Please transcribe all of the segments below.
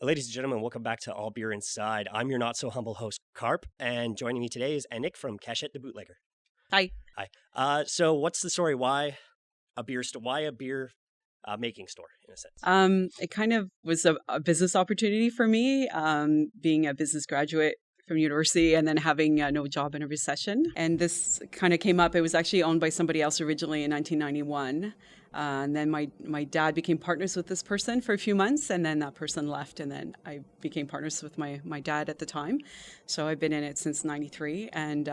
Ladies and gentlemen, welcome back to All Beer Inside. I'm your not-so-humble host, Carp, and joining me today is Anik from Cachette du Bootlegger. Hi. Hi. So what's the story? Why a beer making store, in a sense? It kind of was a business opportunity for me, being a business graduate from university and then having no job in a recession. And this kind of came up. It was actually owned by somebody else originally in 1991. And then my dad became partners with this person for a few months, and then that person left, and then I became partners with my dad at the time. So I've been in it since 93, and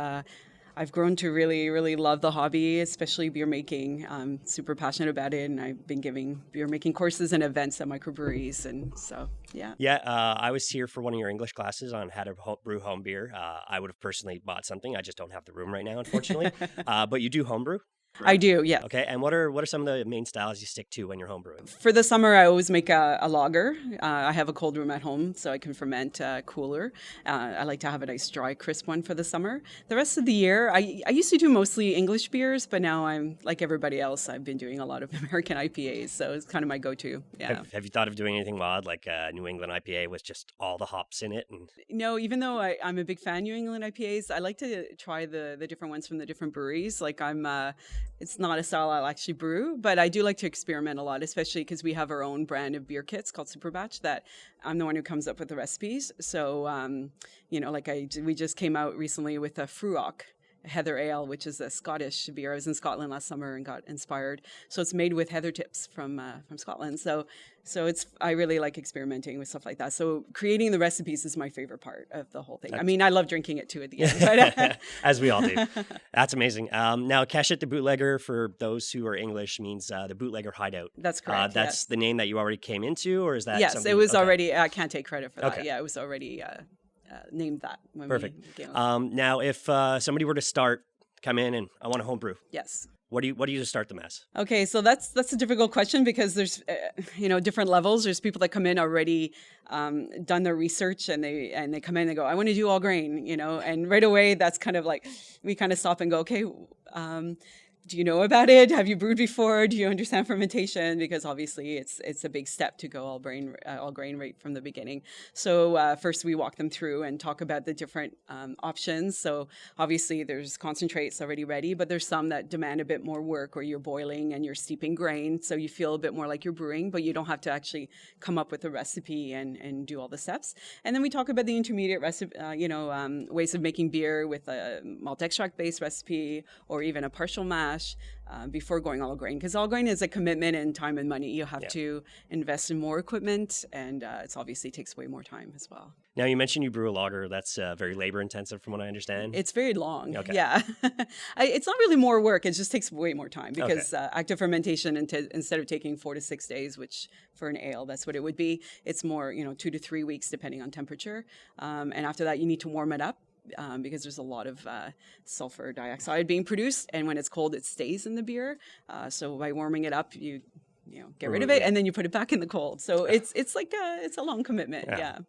I've grown to really, really love the hobby, especially beer making. I'm super passionate about it, and I've been giving beer making courses and events at microbreweries, and so, yeah. Yeah, I was here for one of your English classes on how to brew home beer. I would have personally bought something. I just don't have the room right now, unfortunately. But you do homebrew? I do, yeah. Okay, and what are some of the main styles you stick to when you're homebrewing? For the summer, I always make a lager. I have a cold room at home, so I can ferment cooler. I like to have a nice, dry, crisp one for the summer. The rest of the year, I used to do mostly English beers, but now I'm, like everybody else, I've been doing a lot of American IPAs, so it's kind of my go-to, yeah. Have you thought of doing anything wild, like New England IPA with just all the hops in it? No, even though I'm a big fan of New England IPAs, I like to try the different ones from the different breweries. Like it's not a style I'll actually brew, but I do like to experiment a lot, especially because we have our own brand of beer kits called Super Batch that I'm the one who comes up with the recipes. So, we just came out recently with a Fruock Heather Ale, which is a Scottish beer. I was in Scotland last summer and got inspired. So it's made with heather tips from Scotland. So I really like experimenting with stuff like that. So creating the recipes is my favorite part of the whole thing. I mean, I love drinking it too at the end. But as we all do. That's amazing. Now, Cachette du Bootlegger, for those who are English, means the bootlegger hideout. That's correct. That's the name that you already came into, or is that Yes, something? it was already, I can't take credit for that. Okay. Yeah, it was already named that. When Perfect. We now, if somebody were to come in and I want to homebrew. Yes. What do you just start them as? Okay, so that's a difficult question because there's different levels. There's people that come in already done their research and they come in and they go, I want to do all grain, and right away that's kind of like we kind of stop and go, okay, do you know about it? Have you brewed before? Do you understand fermentation? Because obviously it's a big step to go all grain right from the beginning. So first we walk them through and talk about the different options. So obviously there's concentrates already ready, but there's some that demand a bit more work, or you're boiling and you're steeping grain. So you feel a bit more like you're brewing, but you don't have to actually come up with a recipe and do all the steps. And then we talk about the intermediate ways of making beer with a malt extract based recipe or even a partial mash. Before going all grain, because all grain is a commitment in time and money. You have to invest in more equipment, and it obviously takes way more time as well. Now, you mentioned you brew a lager. That's very labor intensive from what I understand. It's very long. Okay. Yeah. It's not really more work. It just takes way more time because active fermentation, instead of taking 4 to 6 days, which for an ale, that's what it would be, it's more, 2 to 3 weeks depending on temperature. And after that, you need to warm it up. Because there's a lot of sulfur dioxide being produced, and when it's cold, it stays in the beer. So by warming it up, you get rid of it, and then you put it back in the cold. So it's like it's a long commitment. Yeah.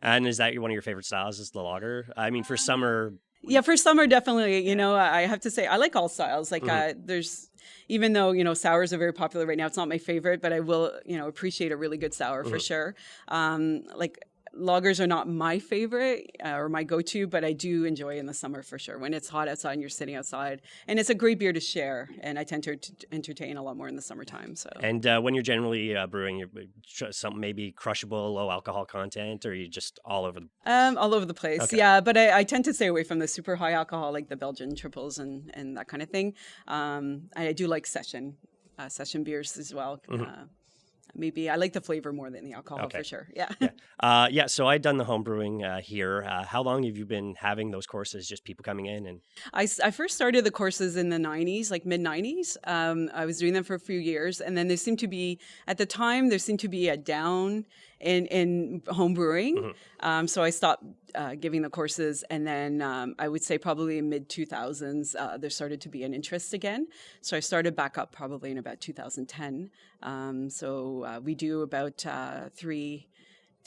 And is that one of your favorite styles? Is the lager? I mean, for summer. Yeah, for summer, definitely. I have to say I like all styles. Like there's. Even though, sours are very popular right now, it's not my favorite, but I will, appreciate a really good sour for sure. Lagers are not my favorite or my go-to, but I do enjoy in the summer for sure. When it's hot outside and you're sitting outside, and it's a great beer to share. And I tend to entertain a lot more in the summertime. So. And when you're generally brewing, you're some maybe crushable, low alcohol content, or you just all over the all over the place. Okay. Yeah, but I tend to stay away from the super high alcohol, like the Belgian triples and that kind of thing. I do like session beers as well. Mm-hmm. Maybe I like the flavor more than the alcohol for sure. Yeah. So I'd done the home brewing here. How long have you been having those courses? Just people coming in? And I first started the courses in the 90s, like mid 90s. I was doing them for a few years, and then there seemed to be a down in home brewing. Mm-hmm. So I stopped giving the courses, and then I would say probably mid 2000s there started to be an interest again. So I started back up probably in about 2010. So we do about three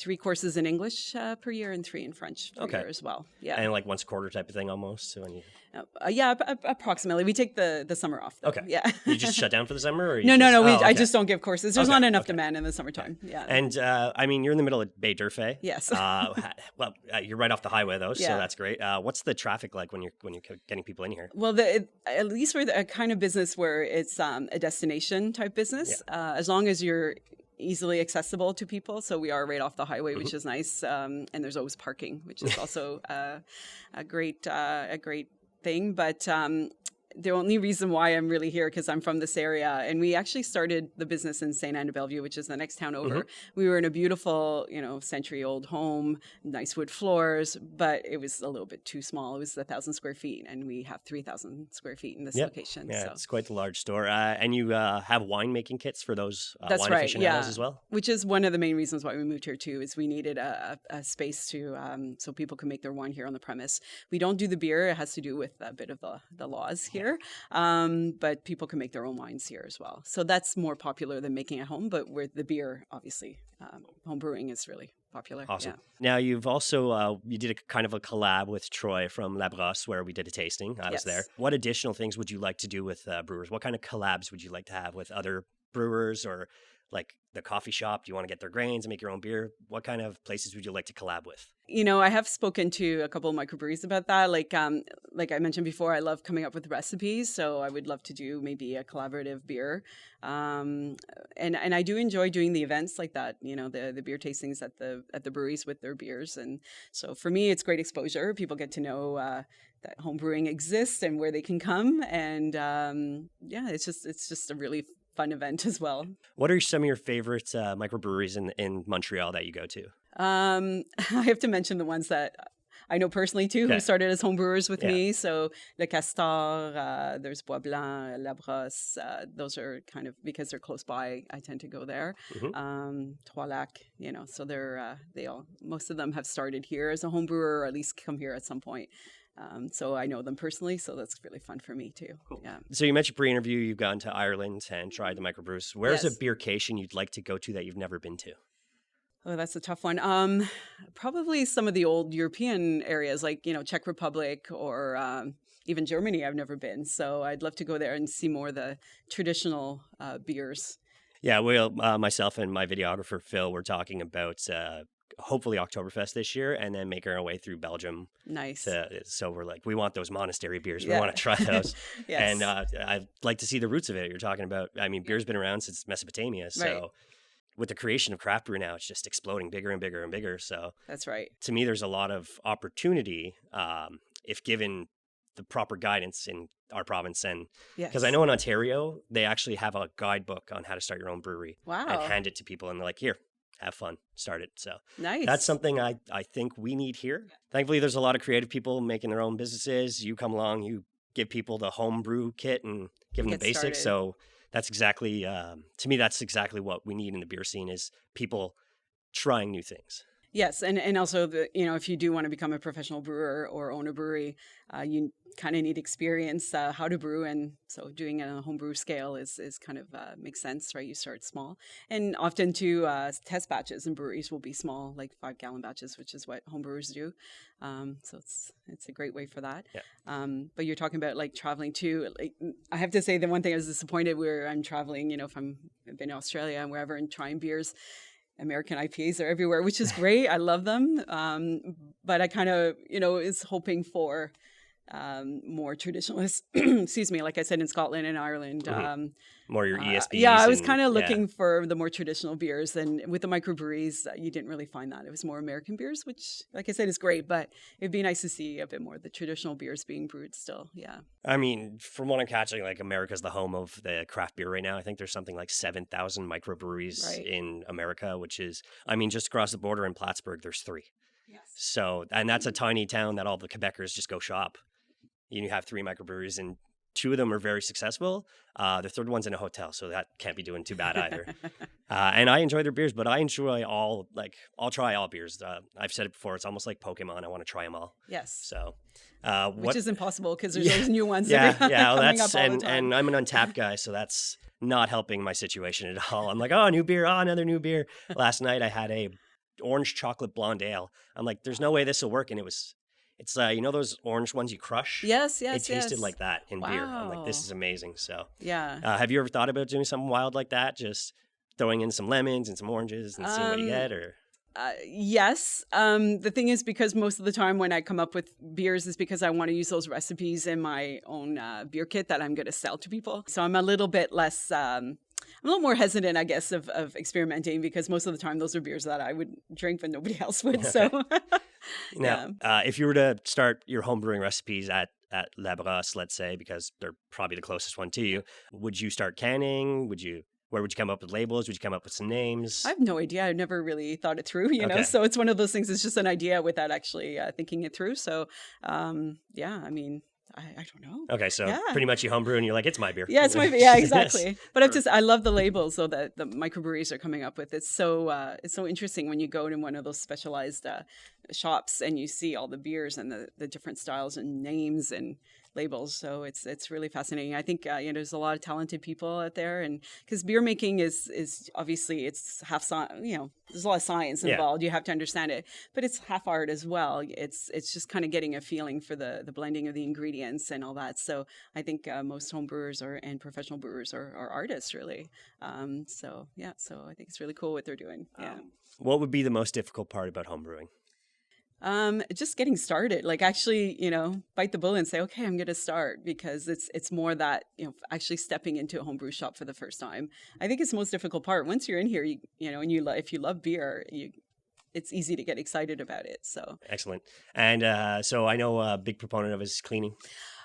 3 courses in English per year and 3 in French per year as well. Yeah. And like once a quarter type of thing almost. So when you... yeah, approximately. We take the summer off, though. Okay. Yeah. You just shut down for the summer? Or you No. okay. I just don't give courses. There's not enough Okay. demand in the summertime. Yeah. And I mean, you're in the middle of Baie Durfee. Yes. Well, you're right off the highway though, so Yeah. that's great. What's the traffic like when you're getting people in here? Well, at least we're a kind of business where it's a destination type business. As long as you're easily accessible to people. So we are right off the highway, which is nice. And there's always parking, which is also a great thing. But the only reason why I'm really here because I'm from this area, and we actually started the business in Saint Anne de Bellevue, which is the next town over. We were in a beautiful, century-old home, nice wood floors, but it was a little bit too small. It was 1,000 square feet, and we have 3,000 square feet in this location. Yeah, so. it's quite the large store. And you have winemaking kits for those That's wine right, aficionados as well? Which is one of the main reasons why we moved here too, is we needed a space to so people can make their wine here on the premise. We don't do the beer. It has to do with a bit of the laws here. But people can make their own wines here as well. So that's more popular than making at home, but with the beer, obviously, home brewing is really popular. Awesome. Yeah. Now you've also, you did a kind of a collab with Troy from La Brosse where we did a tasting. I was there. What additional things would you like to do with brewers? What kind of collabs would you like to have with other brewers or like the coffee shop? Do you want to get their grains and make your own beer? What kind of places would you like to collab with? I have spoken to a couple of microbreweries about that. Like I mentioned before, I love coming up with recipes, so I would love to do maybe a collaborative beer. And I do enjoy doing the events like that. The beer tastings at the breweries with their beers, and so for me, it's great exposure. People get to know that home brewing exists and where they can come, and it's just a really fun event as well. What are some of your favorite microbreweries in Montreal that you go to? I have to mention the ones that I know personally too, who started as homebrewers with me. So Le Castor, there's Bois Blanc, La Brosse. Those are kind of, because they're close by, I tend to go there. Trois Lacs, so most of them have started here as a homebrewer, or at least come here at some point. So I know them personally, so that's really fun for me too. Cool. Yeah. So you mentioned pre-interview, you've gone to Ireland and tried the microbrews. Where's a beercation you'd like to go to that you've never been to? Oh, that's a tough one. Probably some of the old European areas, like, Czech Republic or even Germany. I've never been. So I'd love to go there and see more of the traditional beers. Yeah, well, myself and my videographer, Phil, were talking about hopefully Oktoberfest this year and then making our way through Belgium. Nice. So we're like, we want those monastery beers. We want to try those. Yes. And I'd like to see the roots of it. You're talking about, I mean, beer's been around since Mesopotamia. So with the creation of craft brew now, it's just exploding bigger and bigger and bigger. So that's right. To me, there's a lot of opportunity if given the proper guidance in our province. And because I know in Ontario, they actually have a guidebook on how to start your own brewery. Wow. And hand it to people. And they're like, here, have fun, start it. So nice. That's something I think we need here. Thankfully, there's a lot of creative people making their own businesses. You come along, you give people the homebrew kit and give them the basics. So that's exactly, to me, that's exactly what we need in the beer scene is people trying new things. Yes, and also if you do want to become a professional brewer or own a brewery, you kind of need experience how to brew, and so doing it on a homebrew scale is kind of makes sense, right? You start small, and often too test batches in breweries will be small, like 5-gallon batches, which is what homebrewers do. So it's a great way for that. Yeah. But you're talking about like traveling too. Like, I have to say the one thing I was disappointed where I'm traveling, if I've been to Australia and wherever and trying beers. American IPAs are everywhere, which is great. I love them. But I kind of, is hoping for more traditionalist, excuse me, like I said, in Scotland and Ireland. More your ESBs. Yeah, I was kind of looking for the more traditional beers. And with the microbreweries, you didn't really find that. It was more American beers, which, like I said, is great. But it'd be nice to see a bit more of the traditional beers being brewed still. Yeah. I mean, from what I'm catching, like America's the home of the craft beer right now. I think there's something like 7,000 microbreweries in America, which is, I mean, just across the border in Plattsburgh, there's 3. Yes. So, and that's a tiny town that all the Quebecers just go shop. You have 3 microbreweries and 2 of them are very successful. The third one's in a hotel, so that can't be doing too bad either. And I enjoy their beers, but I enjoy I'll try all beers. I've said it before, it's almost like Pokemon. I want to try them all. Yes. So, which is impossible because there's always new ones. Well, coming that's, up all the time. and I'm an Untappd guy, so that's not helping my situation at all. I'm like, oh, new beer, another new beer. Last night I had a orange chocolate blonde ale. I'm like, there's no way this will work. And it's those orange ones you crush? Yes, It yes, tasted yes. like that in beer. I'm like, this Wow. is amazing. So Yeah. have you ever thought about doing something wild like that? Just throwing in some lemons and some oranges and seeing what you Um, get? Or yes. The thing is, because most of the time when I come up with beers is because I want to use those recipes in my own beer kit that I'm going to sell to people. So I'm a little bit less, I'm a little more hesitant, I guess, of experimenting, because most of the time those are beers that I would drink, but nobody else would. okay. So Now, yeah. if you were to start your home brewing recipes at La Brosse, let's say, because they're probably the closest one to you, would you start canning? Where would you come up with labels? Would you come up with some names? I have no idea. I've never really thought it through, Okay. So it's one of those things. It's just an idea without actually thinking it through. So, yeah, I mean, I don't know. Okay, so Yeah. pretty much you homebrew and you're like, it's my beer. Yeah, yeah, exactly. But I love the labels though that the microbreweries are coming up with. It's so interesting when you go in one of those specialized shops and you see all the beers and the different styles and names and labels. So it's really fascinating. I think there's a lot of talented people out there, and because beer making is obviously it's half science. There's a lot of science Yeah. involved. You have to understand it, but it's half art as well. It's just kind of getting a feeling for the blending of the ingredients and all that. So I think most home brewers and professional brewers are artists, really. So I think it's really cool what they're doing. Yeah. What would be the most difficult part about homebrewing? Just getting started, like actually, bite the bullet and say, okay, I'm going to start, because it's more that, actually stepping into a homebrew shop for the first time. I think it's the most difficult part. Once you're in here, and if you love beer, it's easy to get excited about it. So Excellent. And so I know a big proponent of is cleaning.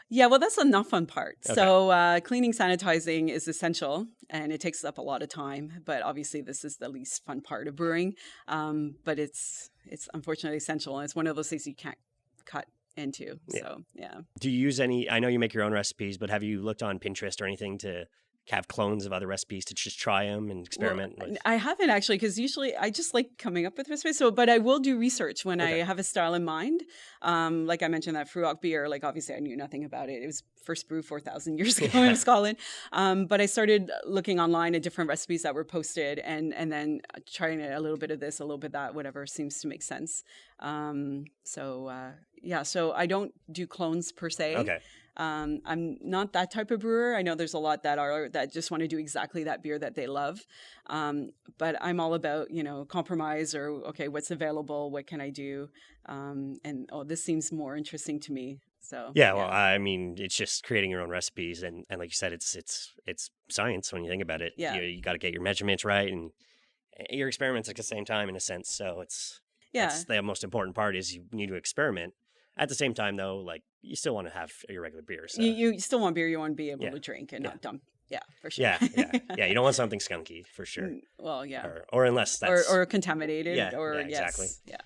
yeah, well, that's the not fun part. Okay. So cleaning, sanitizing is essential, and it takes up a lot of time. But obviously, this is the least fun part of brewing. But it's unfortunately essential, and it's one of those things you can't cut into. Yeah. So yeah. Do you use any? I know you make your own recipes, but have you looked on Pinterest or anything to have clones of other recipes to just try them and experiment with? I haven't actually, because usually I just like coming up with recipes. So, but I will do research when Okay. I have a style in mind. Like I mentioned, that Fruoc beer, like obviously I knew nothing about it. It was first brewed 4,000 years ago in Scotland. But I started looking online at different recipes that were posted, and then trying a little bit of this, a little bit of that, whatever seems to make sense. So I don't do clones per se. Okay. I'm not that type of brewer. I know there's a lot that just want to do exactly that beer that they love. But I'm all about, compromise, or, okay, what's available? What can I do? This seems more interesting to me. So Yeah, well, I mean, it's just creating your own recipes, and like you said, it's science when you think about it. Yeah. You got to get your measurements right and your experiments at the same time, in a sense. So that's the most important part, is you need to experiment. At the same time, though, like, you still want to have your regular beer. So. You still want beer you want to be able Yeah. to drink and Yeah. not dump. Yeah, for sure. Yeah. You don't want something skunky, for sure. Well, yeah. Or unless that's Or contaminated. Yeah, or yeah, exactly. Yes. Yeah.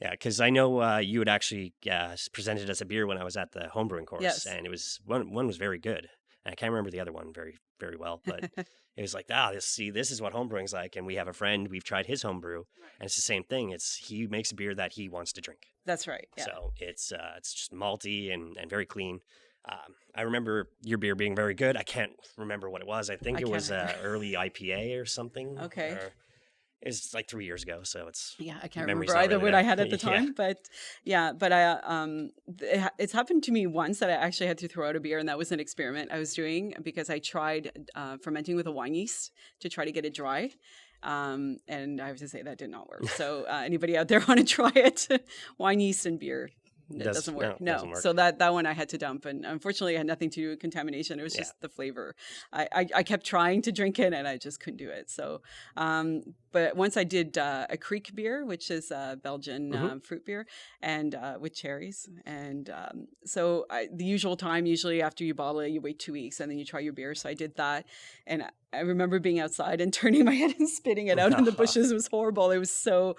Yeah, because I know you had actually presented as a beer when I was at the homebrewing course, Yes. and it was one was very good. And I can't remember the other one very, very well, but it was like, this is what homebrewing's like. And we have a friend, we've tried his homebrew, and it's the same thing. He makes a beer that he wants to drink. That's right. Yeah. So it's just malty and very clean. I remember your beer being very good. I can't remember what it was. I think it was early IPA or something. Okay. It's like 3 years ago, so it's I can't memory's remember not either really what there. I had at the time, Yeah. but it's happened to me once that I actually had to throw out a beer, and that was an experiment I was doing, because I tried fermenting with a wine yeast to try to get it dry. And I have to say that did not work. So anybody out there want to try it? Wine yeast and beer. It doesn't work. No. Doesn't work. So that one I had to dump, and unfortunately it had nothing to do with contamination. It was just the flavor. I kept trying to drink it, and I just couldn't do it. So, but once I did a Creek beer, which is a Belgian fruit beer, and with cherries, and the usual time, usually after you bottle it, you wait 2 weeks, and then you try your beer. So I did that, and I remember being outside and turning my head and spitting it out in the bushes. It was horrible. It was so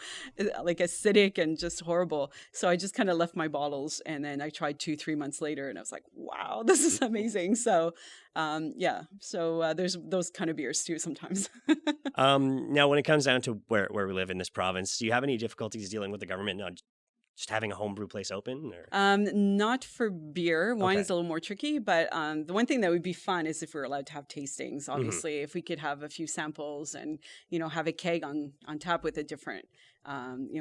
like acidic and just horrible. So I just kind of left my bottles, and then I tried 2-3 months later, and I was like, wow, this is amazing. So there's those kind of beers too sometimes. Now, when it comes down to where we live in this province, do you have any difficulties dealing with the government not just having a homebrew place open? Or? Not for beer. Wine Okay. is a little more tricky, but the one thing that would be fun is if we were allowed to have tastings. Obviously, if we could have a few samples and have a keg on tap with a different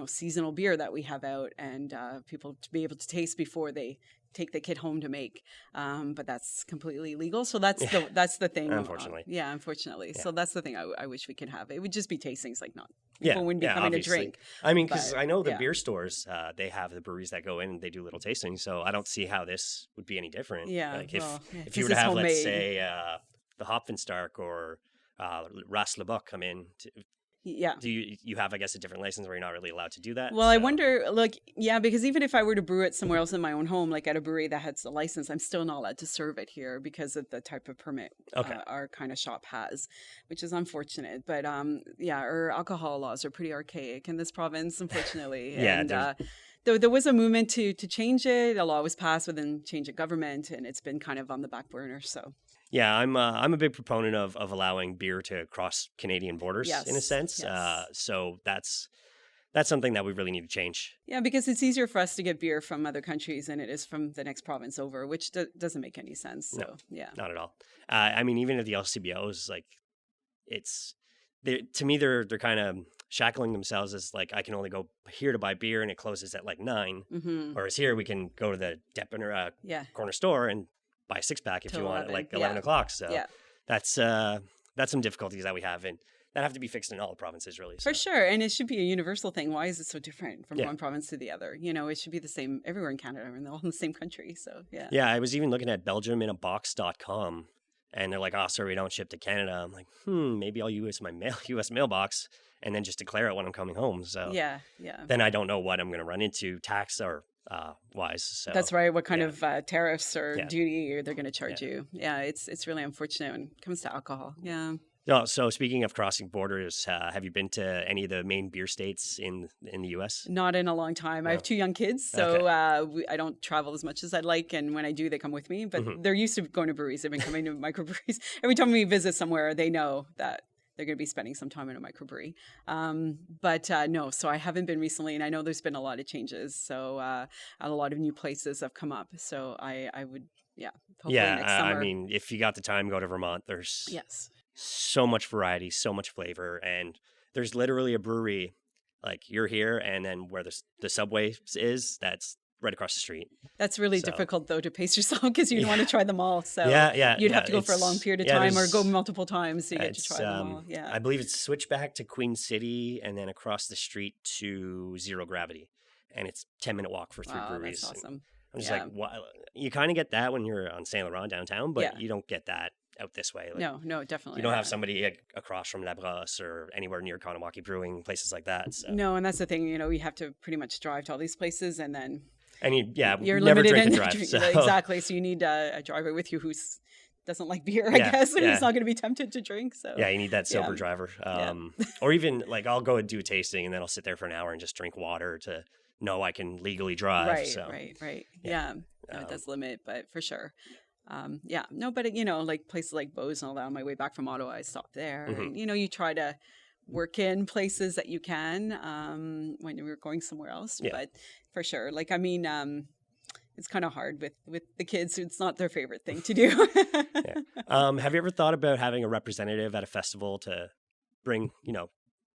seasonal beer that we have out, and people to be able to taste before they take the kit home to make. But that's completely illegal. So that's the thing. Unfortunately. Unfortunately. Yeah. So that's the thing I wish we could have. It would just be tastings, like not. Yeah, People wouldn't be coming obviously. to drink. I mean, because I know the beer stores, they have the breweries that go in and they do little tastings. So I don't see how this would be any different. Yeah. Like if you were to have, let's say, the Hopfenstark or Ras Le Bock come in, do you have, I guess, a different license where you're not really allowed to do that? Well, I wonder, because even if I were to brew it somewhere else in my own home, like at a brewery that has a license, I'm still not allowed to serve it here because of the type of permit our kind of shop has, which is unfortunate. But our alcohol laws are pretty archaic in this province, unfortunately. And there was a movement to change it. A law was passed within change of government, and it's been kind of on the back burner. So. Yeah, I'm a big proponent of allowing beer to cross Canadian borders in a sense. Yes. So that's something that we really need to change. Yeah, because it's easier for us to get beer from other countries than it is from the next province over, which doesn't make any sense. So, not at all. I mean, even at the LCBOs, like to me, they're kind of shackling themselves as like, I can only go here to buy beer and it closes at like 9. Mm-hmm. Whereas here we can go to the Depiner corner store and buy a 6-pack if you want at like 11 o'clock. So that's some difficulties that we have, and that have to be fixed in all the provinces, really. So. For sure. And it should be a universal thing. Why is it so different from one province to the other? It should be the same everywhere in Canada, and they're all in the same country. So, Yeah, I was even looking at BelgiumInAbox.com, and they're like, oh, sorry, we don't ship to Canada. I'm like, maybe I'll use my US mailbox and then just declare it when I'm coming home. So then I don't know what I'm going to run into tax or wise. So that's right. What kind of tariffs or duty they're going to charge you? Yeah, it's really unfortunate when it comes to alcohol. Yeah. No, so speaking of crossing borders, have you been to any of the main beer states in the U.S.? Not in a long time. No. I have 2 young kids, so I don't travel as much as I'd like. And when I do, they come with me. But they're used to going to breweries. They've been coming to microbreweries. Every time we visit somewhere, they know that they're going to be spending some time in a microbrewery. But no, so I haven't been recently, and I know there's been a lot of changes. So a lot of new places have come up. So I would, hopefully next summer. I mean, if you got the time, go to Vermont. There's so much variety, so much flavor, and there's literally a brewery, like you're here, and then where the subway is, that's right across the street. That's really difficult, though, to pace yourself because you want to try them all. So you'd have to go for a long period of time or go multiple times so you get to try them all. Yeah, I believe it's switchback to Queen City and then across the street to Zero Gravity, and it's 10-minute walk for 3 breweries. That's awesome. I'm just like, you kind of get that when you're on Saint Laurent downtown, but you don't get that out this way. Like, no, definitely. You don't have somebody across from La Brosse or anywhere near Kanawaki Brewing, places like that. So. No, and that's the thing. You have to pretty much drive to all these places, and then you're never limited drink and drive. So. Exactly. So you need a driver with you who doesn't like beer, I guess, and he's not going to be tempted to drink. So you need that sober driver. Or even like I'll go and do a tasting, and then I'll sit there for an hour and just drink water to know I can legally drive. Right. Yeah. It does limit, but for sure. No, but like places like Beau's and all that, on my way back from Ottawa, I stopped there. And, you try to work in places that you can when you're going somewhere else. But for sure, like, I mean, it's kind of hard with the kids. It's not their favorite thing to do. Have you ever thought about having a representative at a festival to bring,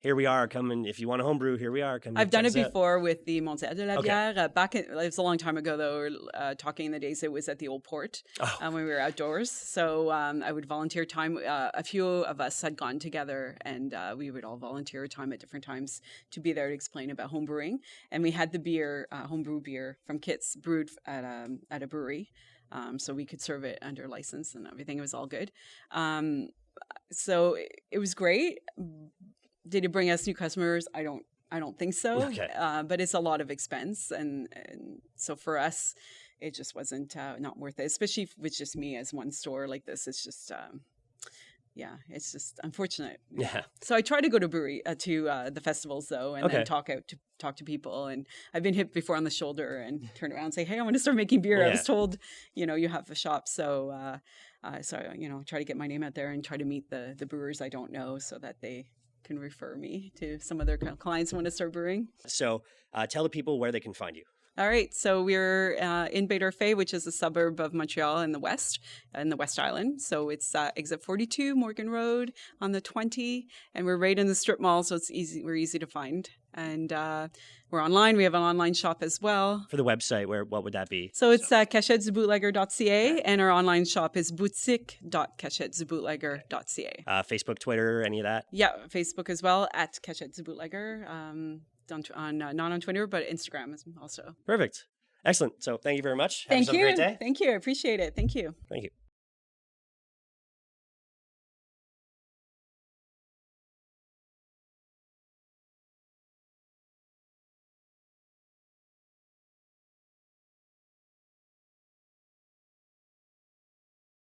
here we are, come and if you want a homebrew, here we are. Come. I've done it before with the Montreal de la Bière. It was a long time ago, though. Talking in the days it was at the Old Port when we were outdoors. So I would volunteer time. A few of us had gone together, and we would all volunteer time at different times to be there to explain about homebrewing. And we had the beer, homebrew beer from kits brewed at a brewery, so we could serve it under license and everything. It was all good. So it was great. Did it bring us new customers? I don't think so. Okay. But it's a lot of expense, and so for us, it just wasn't not worth it. Especially with just me as one store like this, it's just it's just unfortunate. Yeah. So I try to go to the festivals though, and then talk to people. And I've been hit before on the shoulder and turn around and say, "Hey, I want to start making beer." Yeah. I was told, you have a shop, so try to get my name out there and try to meet the brewers I don't know, so that they can refer me to some of their clients who want to start brewing. So tell the people where they can find you. All right. So we're in Baie, which is a suburb of Montreal in the West Island. So it's exit 42, Morgan Road on the 20. And we're right in the strip mall. So it's easy. We're easy to find. And we're online. We have an online shop as well. For the website, what would that be? So it's cachettedubootlegger.ca. And our online shop is boutique.cachettedubootlegger.ca. Facebook, Twitter, any of that? Yeah, Facebook as well, at Cachette du Bootlegger. Not on Twitter, but Instagram also. Perfect. Excellent. So thank you very much. Have Thank yourself you. a great day. Thank you. I appreciate it. Thank you. Thank you.